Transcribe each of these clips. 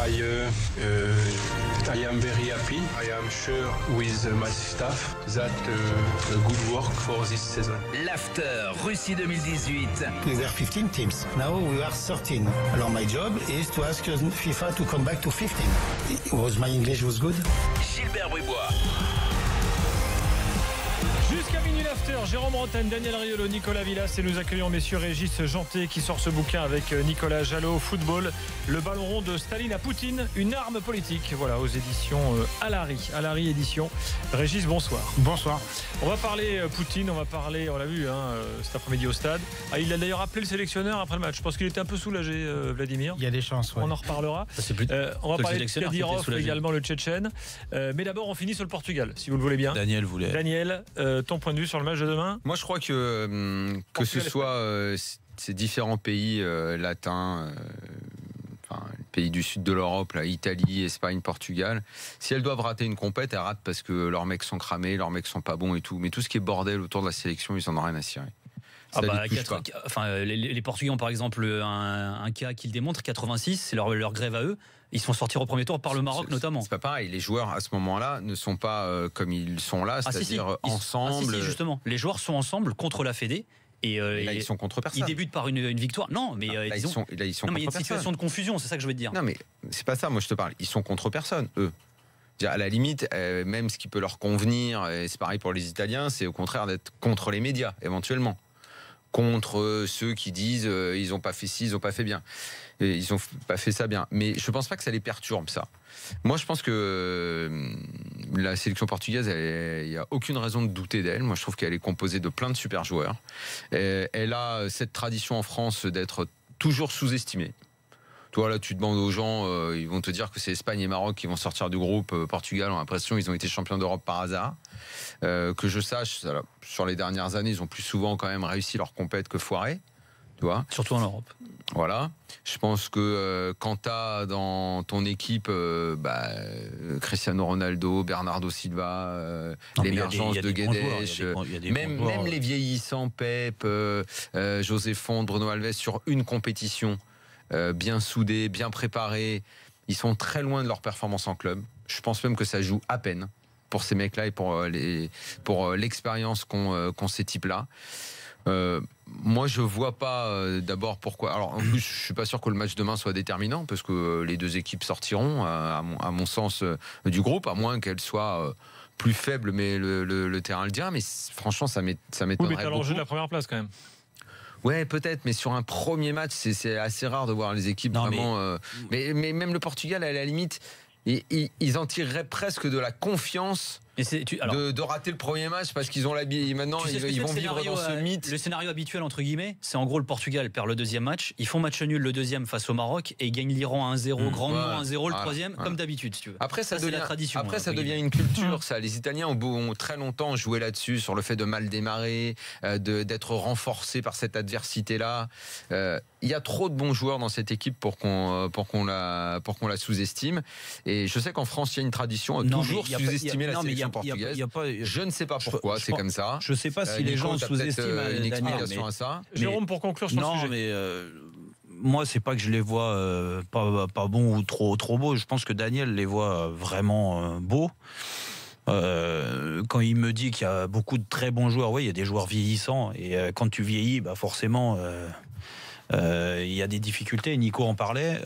I am very happy. I am sure with my staff that good work for this season. L'After Russie 2018. We were 15 teams. Now we are 13. Alors my job is to ask FIFA to come back to 15. Was my English was good? Gilbert Bribois. Jusqu'à minuit l'after, Jérôme Bretagne, Daniel Riolo, Nicolas Villas, et nous accueillons messieurs Régis Janté qui sort ce bouquin avec Nicolas Jalot. Football, le ballon rond de Staline à Poutine, une arme politique. Voilà, aux éditions Alary édition. Régis, bonsoir. Bonsoir. On va parler Poutine, on va parler, on l'a vu cet après-midi au stade. Il a d'ailleurs appelé le sélectionneur après le match. Je pense qu'il était un peu soulagé, Vladimir. Il y a des chances, ouais. On en reparlera. On va parler de Kadyrov, également le Tchétchène. Mais d'abord, on finit sur le Portugal, si vous le voulez bien. Daniel voulait. Daniel, ton point de vue sur le match de demain? Moi, je crois que ce soit ces différents pays latins, les pays du sud de l'Europe, là, Italie, Espagne, Portugal, si elles doivent rater une compète, elles ratent parce que leurs mecs sont cramés, leurs mecs sont pas bons et tout. Mais tout ce qui est bordel autour de la sélection, ils en ont rien à cirer. Les Portugais ont par exemple un cas qui le démontre, 86, c'est leur grève à eux. Ils sont sortis au premier tour par le Maroc notamment. C'est pas pareil, les joueurs à ce moment-là ne sont pas comme ils sont là, c'est-à-dire ensemble. Si, justement, les joueurs sont ensemble contre la Fédé. Et là, ils sont contre personne. Ils débutent par une victoire. Non, mais là, ils sont il y a une situation de confusion, c'est ça que je veux te dire. Non, mais c'est pas ça, moi je te parle. Ils sont contre personne, eux. À la limite, même ce qui peut leur convenir, et c'est pareil pour les Italiens, c'est au contraire d'être contre les médias, éventuellement. Contre ceux qui disent ils n'ont pas fait ci, ils n'ont pas fait bien. Et ils n'ont pas fait ça bien. Mais je ne pense pas que ça les perturbe, ça. Moi, je pense que la sélection portugaise, il n'y a aucune raison de douter d'elle. Moi, je trouve qu'elle est composée de plein de super joueurs. Elle a cette tradition en France d'être toujours sous-estimée. Toi, là, tu demandes aux gens, ils vont te dire que c'est Espagne et Maroc qui vont sortir du groupe. Portugal ont l'impression qu'ils ont été champions d'Europe par hasard. Que je sache, sur les dernières années, ils ont plus souvent quand même réussi leur compète que foiré. Tu vois ? Surtout en Europe. Voilà. Je pense que quand tu as dans ton équipe Cristiano Ronaldo, Bernardo Silva, l'émergence de Guedes, même les vieillissants Pep, José Font, Bruno Alves, sur une compétition bien soudée, bien préparée, ils sont très loin de leur performance en club. Je pense même que ça joue à peine pour ces mecs-là et pour l'expérience qu'ont ces types-là. Moi, je vois pas d'abord pourquoi. Alors, en plus, je suis pas sûr que le match demain soit déterminant parce que les deux équipes sortiront, à mon sens, du groupe, à moins qu'elles soient plus faibles, mais le terrain le dira. Mais franchement, ça m'étonnerait. Oui, mais t'as l'enjeu de la première place quand même. Ouais, peut-être, mais sur un premier match, c'est assez rare de voir les équipes vraiment. Mais même le Portugal, à la limite, ils en tireraient presque de la confiance. De rater le premier match parce qu'ils ont maintenant ils vont vivre dans ce mythe. Le scénario habituel entre guillemets, c'est en gros le Portugal perd le deuxième match, ils font match nul le deuxième face au Maroc et gagnent l'Iran 1-0, grandement 1-0 le troisième, comme d'habitude si tu veux. Après ça devient la tradition. Après ça devient une culture ça. Les Italiens ont très longtemps joué là-dessus, sur le fait de mal démarrer, d'être renforcés par cette adversité là. Il y a trop de bons joueurs dans cette équipe pour qu'on la sous-estime. Et je sais qu'en France il y a une tradition à toujours sous-estimer la sélection portugaise. Je ne sais pas pourquoi c'est comme ça. Je ne sais pas si les gens sous-estiment une explication à ça. Jérôme, pour conclure sur le sujet. Mais moi, c'est pas que je les vois pas bons ou trop beaux. Je pense que Daniel les voit vraiment beaux. Quand il me dit qu'il y a beaucoup de très bons joueurs, oui, il y a des joueurs vieillissants. Et quand tu vieillis, forcément. Il y a des difficultés, Nico en parlait.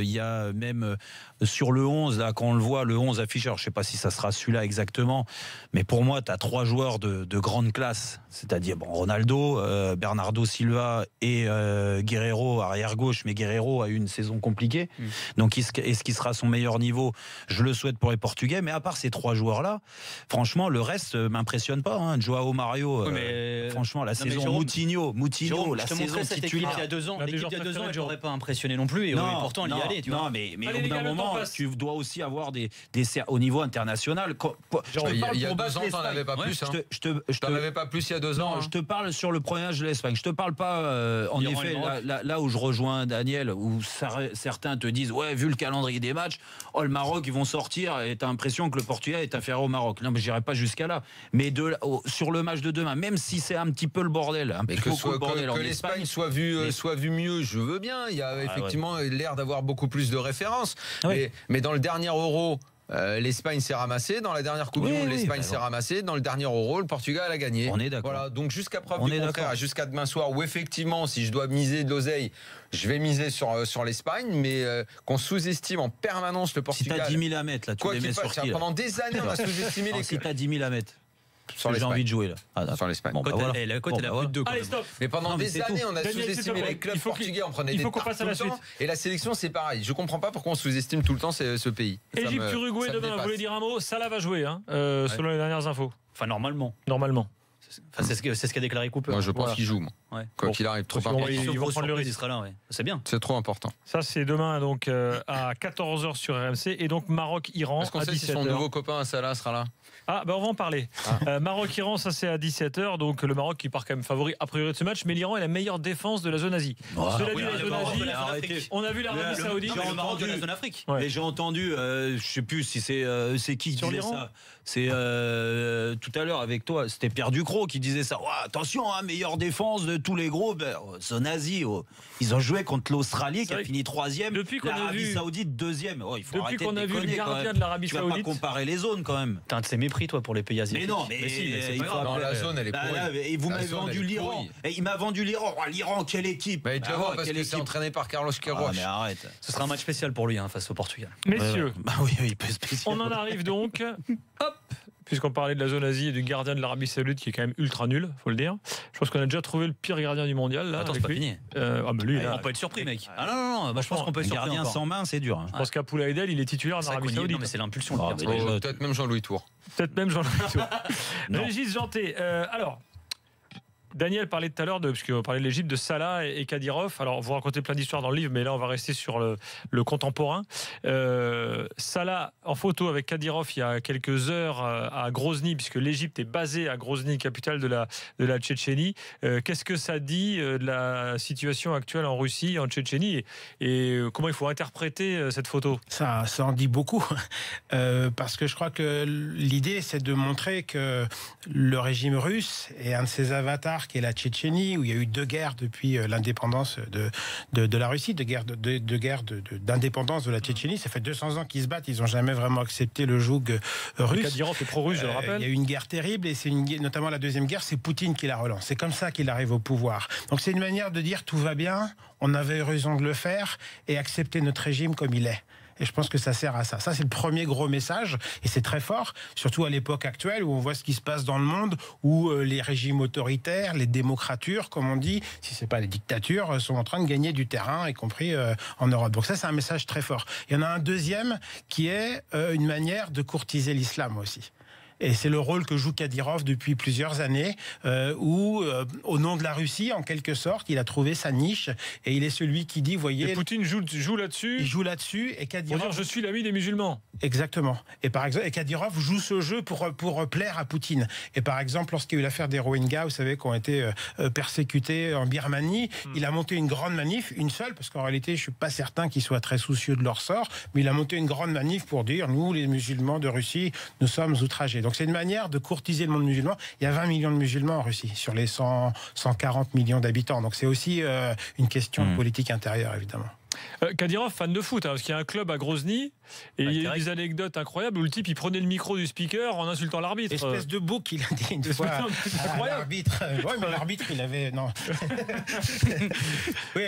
Il y a même sur le 11, là, quand on le voit, le 11 affiché, alors je ne sais pas si ça sera celui-là exactement, mais pour moi, tu as 3 joueurs de grande classe, c'est-à-dire Ronaldo, Bernardo Silva et Guerreiro, arrière-gauche, mais Guerreiro a eu une saison compliquée. Donc est-ce qu'il sera à son meilleur niveau? Je le souhaite pour les Portugais, mais à part ces 3 joueurs-là, franchement, le reste m'impressionne pas. Joao Mario, franchement, la saison Jérôme, Moutinho, la saison titulaire. Il y a 2 ans, l'équipe il y a 2 ans, elle n'aurait pas impressionné non plus, et pourtant elle y allait. Non, mais au bout d'un moment, tu dois aussi avoir des au niveau international. Il y a 2 ans, t'en avais pas plus. T'en avais pas plus il y a 2 ans. Je te parle sur le premier match de l'Espagne. Je te parle pas, en effet, là où je rejoins Daniel, où certains te disent, ouais, vu le calendrier des matchs, le Maroc, ils vont sortir, et t'as l'impression que le Portugal est inférieur au Maroc. Non, mais j'irai pas jusqu'à là. Mais sur le match de demain, même si c'est un petit peu le bordel, que l'Espagne soit vue soit vu mieux, je veux bien. Il y a effectivement l'air d'avoir beaucoup plus de références. Mais dans le dernier Euro, l'Espagne s'est ramassée. Dans la dernière Coupe du Monde, l'Espagne s'est ramassée. Dans le dernier Euro, le Portugal a gagné. On est d'accord. Voilà. Donc jusqu'à preuve du contraire, jusqu'à demain soir, où effectivement, si je dois miser de l'oseille, je vais miser sur l'Espagne, mais qu'on sous-estime en permanence le Portugal. Si t'as 10 000 à mettre, là, tu les mets sur qui, pendant des années, on a sous-estimé les. Si t'as 10 000 à mettre. J'ai envie de jouer là. Sur l'Espagne. La cote, elle a plus de 2. Allez, stop. Mais pendant des années, on a Daniel, sous-estimé les clubs portugais. On prenait des tartes tout le temps. Et la sélection, c'est pareil. Je comprends pas pourquoi on sous-estime tout le temps ce pays. Égypte-Uruguay demain, vous voulez dire un mot? Salah va jouer, selon les dernières infos. Enfin, normalement. Enfin, c'est ce qu'a déclaré Cooper. Moi, je pense qu'il joue. Quoi qu'il arrive, trop important. Il va prendre le risque. Il sera là, c'est bien. C'est trop important. Ça, c'est demain donc à 14h sur RMC. Et donc Maroc-Iran. Est-ce qu'on à sait 17h. si son nouveau copain Salah sera là? On va en parler. Maroc-Iran, ça c'est à 17h. Donc le Maroc qui part quand même favori a priori de ce match. Mais l'Iran est la meilleure défense de la zone Asie. Cela dit, la zone Asie, on a vu l'Arabie Saoudite. Le Maroc de la zone Afrique. Mais j'ai entendu, je sais plus si c'est qui disait ça. C'est tout à l'heure avec toi, c'était Pierre Ducrot qui disait ça. Attention, meilleure défense de tous les groupes. Zone Asie, ils ont joué contre l'Australie qui a fini 3e. Depuis qu'on a vu Saoudite 2e. Il faut depuis qu'on a vu le déconner, gardien de l'Arabie Saoudite. Tu vas pas comparer les zones quand même. T'as un de ces mépris toi pour les pays asiatiques. Mais non, mais c'est pas grave. Non, la zone elle est pourrie. Et vous m'avez vendu l'Iran. Il m'a vendu l'Iran. L'Iran, quelle équipe? Tu vas voir parce que c'est entraîné par Carlos Queiroz. Mais arrête. Ce sera un match spécial pour lui face au Portugal. Messieurs, oui, il peut spécial. on en arrive donc. Hop. Puisqu'on parlait de la zone Asie et du gardien de l'Arabie Saoudite qui est quand même ultra nul, faut le dire. Je pense qu'on a déjà trouvé le pire gardien du mondial. Là, attends, c'est pas fini. Lui, on peut être surpris, mec. Non, je pense qu'on peut être surpris. Gardien sans main, c'est dur. Je pense qu'Apoula Aidel, il est titulaire en Arabie Saoudite. Non, mais c'est l'impulsion. Peut-être même Jean-Louis Tour. Régis Janté. Alors. Daniel parlait tout à l'heure, puisqu'on parlait de l'Égypte, de Salah et Kadyrov. Alors, vous racontez plein d'histoires dans le livre, mais là, on va rester sur le contemporain. Salah en photo avec Kadyrov il y a quelques heures à Grozny, puisque l'Égypte est basée à Grozny, capitale de la Tchétchénie. Qu'est-ce que ça dit de la situation actuelle en Russie, en Tchétchénie, et comment il faut interpréter cette photo? Ça en dit beaucoup, parce que je crois que l'idée, c'est de montrer que le régime russe est un de ses avatars, qui est la Tchétchénie, où il y a eu 2 guerres depuis l'indépendance de la Russie, 2 guerres d'indépendance de la Tchétchénie. Ça fait 200 ans qu'ils se battent, ils n'ont jamais vraiment accepté le joug russe. Kadyrov est pro-russe, je le rappelle. Il y a eu une guerre terrible, et notamment la deuxième guerre, c'est Poutine qui la relance. C'est comme ça qu'il arrive au pouvoir. Donc c'est une manière de dire tout va bien, on avait eu raison de le faire, et accepter notre régime comme il est. Et je pense que ça sert à ça. Ça, c'est le premier gros message, et c'est très fort, surtout à l'époque actuelle où on voit ce qui se passe dans le monde, où les régimes autoritaires, les démocratures, comme on dit, si c'est pas les dictatures, sont en train de gagner du terrain, y compris en Europe. Donc ça, c'est un message très fort. Il y en a un deuxième qui est une manière de courtiser l'islam aussi. Et c'est le rôle que joue Kadyrov depuis plusieurs années, où, au nom de la Russie, en quelque sorte, il a trouvé sa niche, et il est celui qui dit, voyez... Et Poutine joue là-dessus. Il joue là-dessus, et Kadyrov... Pour dire, je suis l'ami des musulmans. Exactement. Et par exemple, Kadyrov joue ce jeu pour plaire à Poutine. Et par exemple, lorsqu'il y a eu l'affaire des Rohingyas, vous savez, qui ont été persécutés en Birmanie, il a monté une grande manif, une seule, parce qu'en réalité, je suis pas certain qu'ils soient très soucieux de leur sort, mais il a monté une grande manif pour dire, nous, les musulmans de Russie, nous sommes outragés. Donc c'est une manière de courtiser le monde musulman. Il y a 20 millions de musulmans en Russie, sur les 140 millions d'habitants. Donc c'est aussi une question de politique intérieure, évidemment. Kadyrov, fan de foot, parce qu'il y a un club à Grozny, et il y a eu des anecdotes incroyables où le type il prenait le micro du speaker en insultant l'arbitre. Espèce de bouc, il a dit une fois à l'arbitre. Oui, mais l'arbitre, il avait... Non. Oui,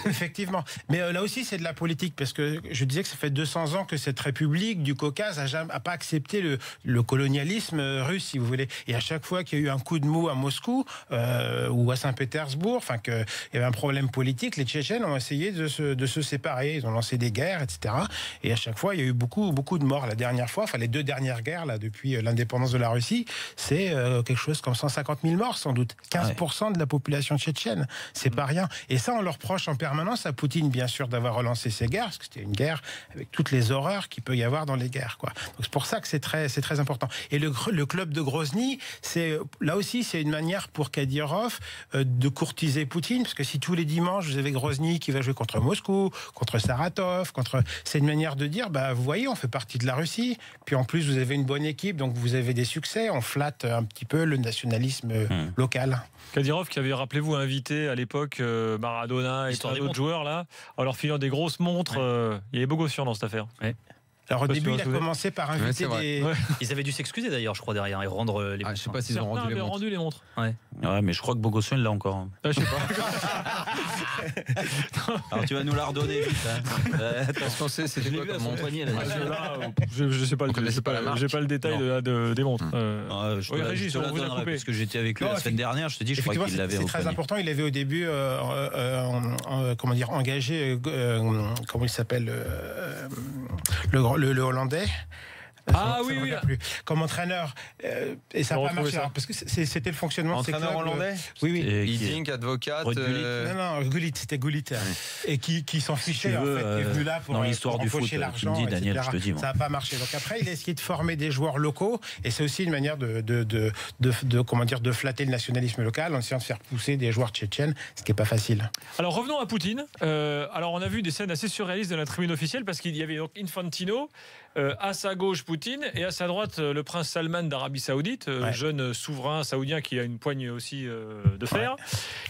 effectivement. Mais là aussi, c'est de la politique, parce que je disais que ça fait 200 ans que cette république du Caucase n'a pas accepté le colonialisme russe, si vous voulez. Et à chaque fois qu'il y a eu un coup de mou à Moscou ou à Saint-Pétersbourg, enfin qu'il y avait un problème politique, les Tchétchènes ont essayé de se séparer. Ils ont lancé des guerres, etc. Et à chaque fois, il y a eu beaucoup de morts. La dernière fois, enfin les 2 dernières guerres là depuis l'indépendance de la Russie, c'est quelque chose comme 150 000 morts sans doute. 15% de la population tchétchène, c'est pas rien. Et ça, on le reproche en permanence à Poutine, bien sûr, d'avoir relancé ces guerres, parce que c'était une guerre avec toutes les horreurs qu'il peut y avoir dans les guerres, quoi. Donc c'est pour ça que c'est très important. Et le club de Grozny, là aussi, c'est une manière pour Kadyrov de courtiser Poutine, parce que si tous les dimanches vous avez Grozny qui va jouer contre Moscou, contre Saratov, c'est une manière de dire dire, vous voyez, on fait partie de la Russie, puis en plus vous avez une bonne équipe, donc vous avez des succès, on flatte un petit peu le nationalisme local. Kadyrov qui avait, rappelez-vous, invité à l'époque Maradona et plein d'autres joueurs là, en leur filant des grosses montres. Il y avait beau gosse dans cette affaire. Ouais. Alors au début, il a commencé par inviter des... Ils avaient dû s'excuser d'ailleurs, je crois, derrière, et rendre les montres. Je sais pas s'ils ont rendu les montres. Ouais, mais je crois que Bogosian l'a encore. Je sais pas. Alors tu vas nous la redonner vite. Parce qu'on sait, c'est quoi comme montre. Je sais pas j'ai pas le détail des montres. Régis, on vous a coupé. Parce que j'étais avec lui la semaine dernière, je te dis, je crois qu'il l'avait. C'est très important, il avait au début engagé, comment il s'appelle, le Hollandais. Oui. Comme entraîneur, et ça n'a pas marché. Parce que c'était le fonctionnement de ces clubs. Entraîneur hollandais. Oui. Leading, advocate. Non, Gullit, c'était Gullit. Et qui s'en fichait, en fait, qui est venu là pour dans l'histoire du foot, l'argent, tu me dis, Daniel, etc. je te dis. Ça n'a pas marché. Donc après, il a essayé de former des joueurs locaux, et c'est aussi une manière de flatter le nationalisme local en essayant de faire pousser des joueurs tchétchènes, ce qui n'est pas facile. Alors revenons à Poutine. Alors on a vu des scènes assez surréalistes de la tribune officielle, parce qu'il y avait donc Infantino, à sa gauche Poutine, et à sa droite le prince Salman d'Arabie Saoudite, jeune souverain saoudien qui a une poigne aussi de fer.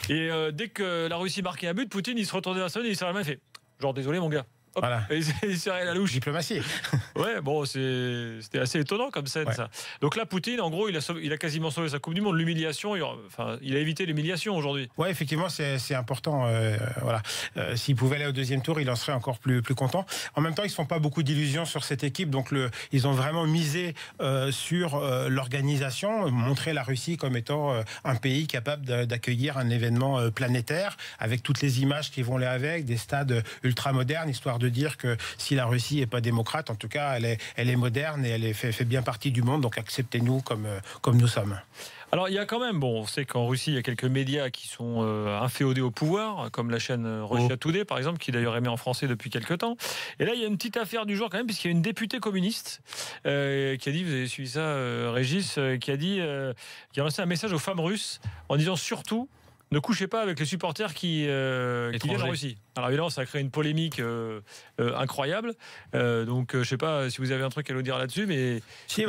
Et dès que la Russie marquait un but, Poutine il se retournait vers Salman et il fait genre désolé mon gars. Hop, voilà. Et il serrait la louche. Diplomatie. Ouais, bon, c'était assez étonnant comme scène, ça. Donc là, Poutine, en gros, il a quasiment sauvé sa Coupe du Monde. L'humiliation, il a évité l'humiliation aujourd'hui. Ouais, effectivement, c'est important. Voilà. S'il pouvait aller au deuxième tour, il en serait encore plus content. En même temps, ils ne se font pas beaucoup d'illusions sur cette équipe. Donc, ils ont vraiment misé sur l'organisation, montrer la Russie comme étant un pays capable d'accueillir un événement planétaire, avec toutes les images qui vont aller avec, des stades ultra-modernes, histoire de dire que si la Russie n'est pas démocrate, en tout cas, elle est moderne et elle fait bien partie du monde, donc acceptez-nous comme nous sommes. Alors il y a quand même, on sait qu'en Russie il y a quelques médias qui sont inféodés au pouvoir, comme la chaîne Russia Today par exemple, qui d'ailleurs émet en français depuis quelques temps. Et là il y a une petite affaire du jour quand même, puisqu'il y a une députée communiste qui a dit, vous avez suivi ça Régis, qui a lancé un message aux femmes russes en disant surtout ne couchez pas avec les supporters qui viennent en Russie. Alors évidemment, ça a créé une polémique incroyable. Donc, je ne sais pas si vous avez un truc à nous dire là-dessus, mais... Si,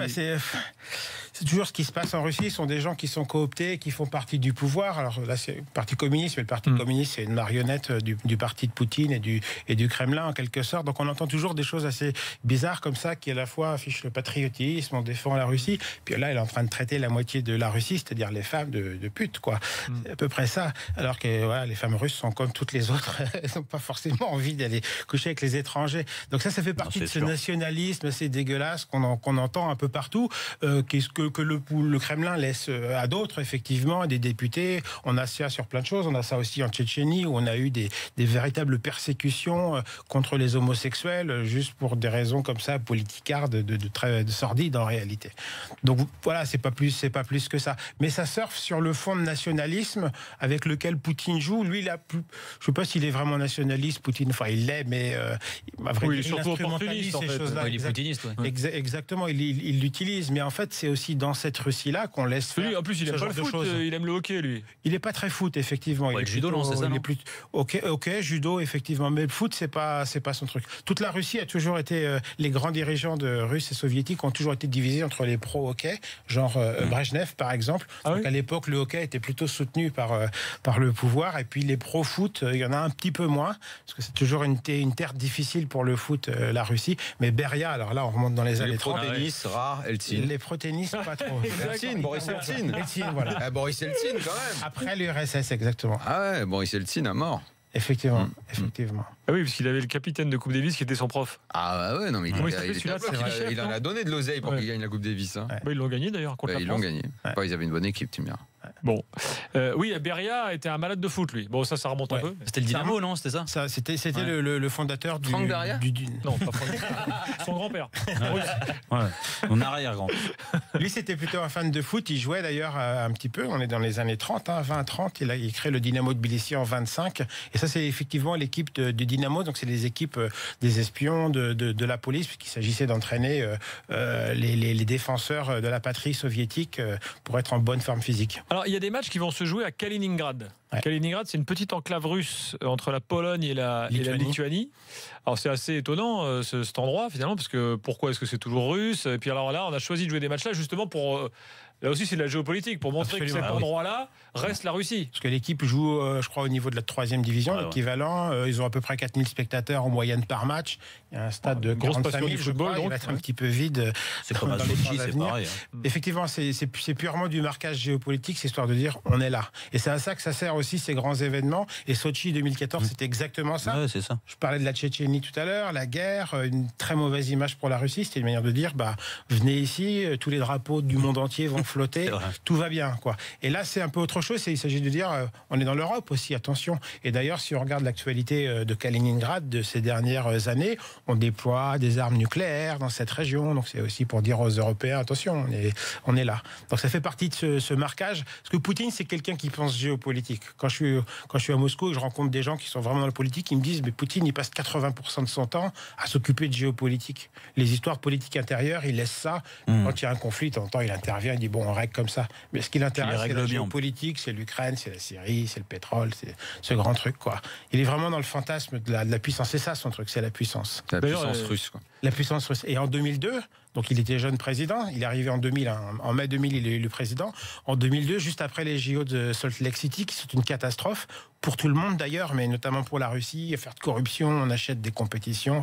c'est toujours ce qui se passe en Russie. Ce sont des gens qui sont cooptés, qui font partie du pouvoir. Alors là, c'est le Parti communiste, mais le Parti communiste, c'est une marionnette du parti de Poutine et du Kremlin, en quelque sorte. Donc, on entend toujours des choses assez bizarres comme ça, qui à la fois affichent le patriotisme, on défend la Russie. Puis là, elle est en train de traiter la moitié de la Russie, c'est-à-dire les femmes de putes, quoi. C'est à peu près ça. Alors que voilà, les femmes russes sont comme toutes les autres. Elles n'ont pas forcément envie d'aller coucher avec les étrangers. Donc ça fait partie de ce nationalisme assez dégueulasse qu'on entend un peu partout, que le Kremlin laisse à d'autres, effectivement, des députés. On a ça sur plein de choses. On a ça aussi en Tchétchénie, où on a eu des véritables persécutions contre les homosexuels, juste pour des raisons comme ça, politicardes, de sordides en réalité. Donc voilà, c'est pas plus que ça. Mais ça surfe sur le fond de nationalisme avec lequel Poutine joue. Lui, je sais pas s'il est vraiment nationaliste, Poutine. Enfin, il l'est, mais il est surtout opportuniste, ces choses-là. Il est poutiniste, exactement, il l'utilise. Mais en fait, c'est aussi dans cette Russie-là qu'on laisse faire. Lui, en plus, il aime pas le foot, il aime le hockey, lui. Il est pas très foot, effectivement. Le judo, non, c'est ça, non ? Ok, judo, effectivement. Mais le foot, c'est pas son truc. Toute la Russie a toujours été, les grands dirigeants russes et soviétiques ont toujours été divisés entre les pro-hockey, genre Brejnev, par exemple. Donc, à l'époque, le hockey était plutôt soutenu par le pouvoir. Et puis, les pro-foot, il y en a un petit peu moins, parce que c'est toujours une terre difficile pour le foot, la Russie. Mais Beria, alors là, on remonte dans les années 30. Les pro-tennis, rare, Eltsine. Les pro-tennis, pas trop. Boris Eltsine. Voilà. Boris Eltsine, quand même. Après l'URSS, exactement. Ah ouais, Boris Eltsine à mort. Effectivement. Ah oui, parce qu'il avait le capitaine de Coupe Davis qui était son prof. Ah ouais, non, mais il en a donné de l'oseille pour qu'il gagne la Coupe Davis. Hein. Ils l'ont gagné d'ailleurs contre la France. Ils l'ont gagné. Ils avaient une bonne équipe, tu me diras. Bon, oui, Beria était un malade de foot, lui. Bon, ça remonte un peu. C'était le Dynamo, non ? C'était ça ? C'était le fondateur du... Franck Beria ? Non, pas Franck. Son grand-père. Mon arrière-grand. Lui, c'était plutôt un fan de foot. Il jouait d'ailleurs un petit peu. On est dans les années 30, 20-30. Il crée le Dynamo de Tbilissi en 25. Et ça, c'est effectivement l'équipe du Dynamo. Donc, c'est les équipes des espions de la police, puisqu'il s'agissait d'entraîner les défenseurs de la patrie soviétique pour être en bonne forme physique. Alors, il y a des matchs qui vont se jouer à Kaliningrad. Ouais. Kaliningrad, c'est une petite enclave russe entre la Pologne et la Lituanie. Alors, c'est assez étonnant, cet endroit, finalement, parce que pourquoi est-ce que c'est toujours russe? Et puis, alors là, on a choisi de jouer des matchs là, justement, pour... Là aussi, c'est de la géopolitique, pour montrer que cet endroit-là reste la Russie. Parce que l'équipe joue, je crois, au niveau de la 3e division, l'équivalent. Ils ont à peu près 4000 spectateurs en moyenne par match. Il y a un stade de grosse 45 passion 000, du football, il va être un petit peu vide. C'est comme à Sochi, c'est pareil. Effectivement, c'est purement du marquage géopolitique, c'est histoire de dire on est là. Et c'est à ça que ça sert aussi ces grands événements. Et Sochi 2014, c'était exactement ça. Ouais, c'est ça. Je parlais de la Tchétchénie tout à l'heure, la guerre, une très mauvaise image pour la Russie. C'était une manière de dire, venez ici, tous les drapeaux du monde entier vont flotter, tout va bien, quoi. Et là, c'est un peu autre chose. Il s'agit de dire, on est dans l'Europe aussi, attention. Et d'ailleurs, si on regarde l'actualité de Kaliningrad de ces dernières années, on déploie des armes nucléaires dans cette région. Donc c'est aussi pour dire aux Européens, attention, on est là. Donc ça fait partie de ce marquage. Parce que Poutine, c'est quelqu'un qui pense géopolitique. Quand je suis à Moscou et que je rencontre des gens qui sont vraiment dans la politique, ils me disent, mais Poutine, il passe 80% de son temps à s'occuper de géopolitique. Les histoires politiques intérieures, il laisse ça. Quand il y a un conflit, de temps en temps, il intervient, il dit, bon, on règle comme ça. Mais ce qui l'intéresse, c'est la géopolitique, c'est l'Ukraine, c'est la Syrie, c'est le pétrole, c'est ce grand truc, quoi. Il est vraiment dans le fantasme de la puissance. C'est ça son truc, c'est la puissance. La puissance russe, quoi. La puissance russe. Et en 2002, donc il était jeune président, il est arrivé en 2000, en mai 2000, il est élu président. En 2002, juste après les JO de Salt Lake City, qui sont une catastrophe, pour tout le monde d'ailleurs, mais notamment pour la Russie, affaire de corruption, on achète des compétitions,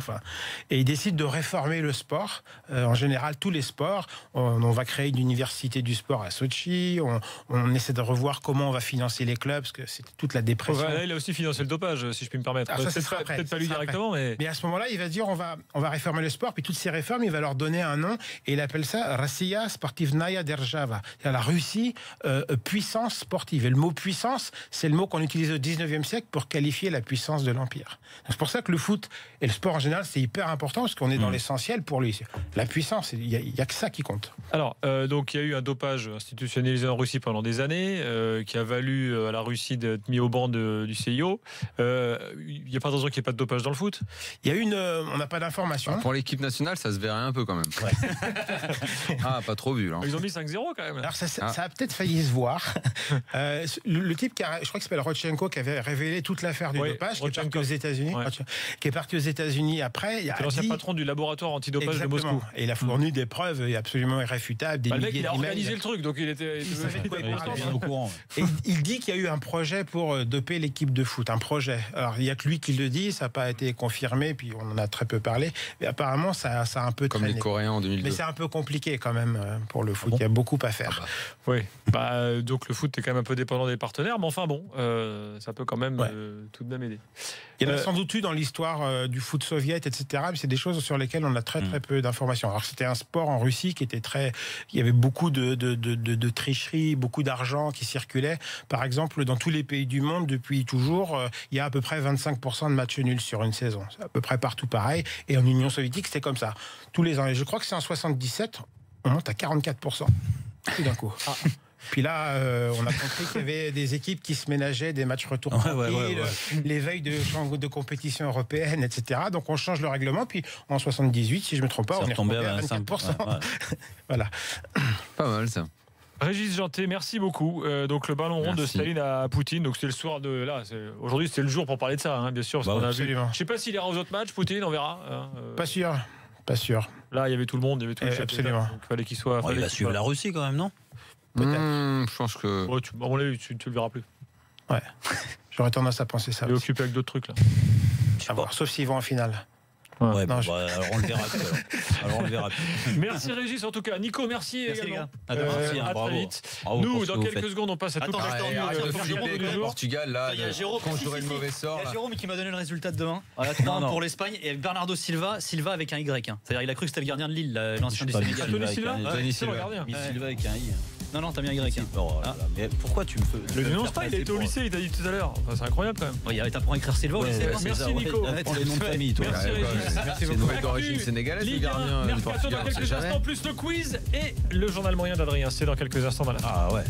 et il décide de réformer le sport, en général tous les sports. On va créer une université du sport à Sochi, on essaie de revoir comment on va financer les clubs, parce que c'était toute la dépression. Là, il a aussi financé le dopage, si je puis me permettre. Peut-être pas lui directement, mais à ce moment-là, il va dire on va réformer le sport, puis toutes ces réformes, il va leur donner un nom, et il appelle ça Rossiya Sportivnaya Derzhava, c'est-à-dire la Russie puissance sportive. Et le mot puissance, c'est le mot qu'on utilise au 19e siècle pour qualifier la puissance de l'Empire. C'est pour ça que le foot et le sport en général, c'est hyper important, parce qu'on est dans l'essentiel pour lui. La puissance, il n'y a que ça qui compte. Alors, donc il y a eu un dopage institutionnalisé en Russie pendant des années, qui a valu à la Russie d'être mis au banc du CIO. Il n'y a pas de raison qu'il n'y ait pas de dopage dans le foot. Il y a on n'a pas d'informations. Pour l'équipe nationale, ça se verrait un peu quand même. Ouais. Pas trop vu. Là. Ils ont mis 5-0 quand même. Alors ça a peut-être failli se voir. Le type, je crois qu'il s'appelle Rodchenko, qui avait révélé toute l'affaire du dopage, qui est parti aux États-Unis. Ouais. Qui est parti aux États-Unis après. C'est l'ancien patron du laboratoire antidopage de Moscou. Et il a fourni des preuves absolument irréfutables. Le mec, il a organisé le truc, donc il savait quoi au courant. Et il dit qu'il y a eu un projet pour doper l'équipe de foot. Un projet. Alors il n'y a que lui qui le dit, ça n'a pas été confirmé, puis on en a très peu parlé. Mais apparemment, ça a un peu comme traîné. Les Coréens en 2002. Mais c'est un peu compliqué quand même pour le foot. Il y a beaucoup à faire. Oui. Donc le foot est quand même un peu dépendant des partenaires, mais enfin bon, ça peut quand même tout de même aider. Il y en a sans doute eu dans l'histoire du foot soviète, etc. Mais c'est des choses sur lesquelles on a très peu d'informations. Alors c'était un sport en Russie qui était il y avait beaucoup de tricheries, beaucoup d'argent qui circulait. Par exemple, dans tous les pays du monde, depuis toujours, il y a à peu près 25% de matchs nuls sur une saison. C'est à peu près partout pareil. Et en Union soviétique, c'était comme ça. Tous les ans. Et je crois que c'est en 77, on monte à 44%. Tout d'un coup. Puis là, on a compris qu'il y avait des équipes qui se ménageaient des matchs retour les veilles de compétition européenne, etc. Donc on change le règlement. Puis en 78, si je ne me trompe pas, on est retombé à 24%. Voilà. Pas mal ça. Régis Janté, merci beaucoup. Donc le ballon rond de Staline à Poutine. Donc c'est le soir de là. Aujourd'hui, c'était le jour pour parler de ça, bien sûr. Parce qu'on a vu. Je ne sais pas s'il ira aux autres matchs, Poutine, on verra. Pas sûr. Là, il y avait tout le monde, il y avait tout le chef. Absolument. Donc, il fallait qu'il soit. Il va suivre la Russie quand même, non? Peut-être. Je pense que. À mon avis, tu le verras plus. Ouais. J'aurais tendance à penser ça. Il est occupé avec d'autres trucs là. Sauf s'ils vont en finale. Ouais, alors on le verra plus. Merci Régis en tout cas. Nico, merci également. À très vite. Bravo. Nous, dans quelques secondes, on passe à toute le Portugal, là, quand j'aurai le mauvais sort. Il y a Jérôme qui m'a donné le résultat de demain. Pour l'Espagne. Et Bernardo Silva avec un Y. C'est-à-dire, il a cru que c'était le gardien de Lille, l'ancien du Sénégal. Tony Silva Silva avec un I. Non, t'as bien Y. Mais pourquoi tu me fais. Le dénonce pas, il a été au lycée, il t'a dit tout à l'heure. C'est incroyable quand même. T'apprends à écrire Silva au lycée. Merci Nico. Prends les noms de famille, toi. Merci Régis. C'est une nouvelle d'origine sénégalaise, le gardien du Portugal. Dans quelques instants, plus le quiz et le journal moyen d'Adrien. C'est dans quelques instants dans la. Ah ouais.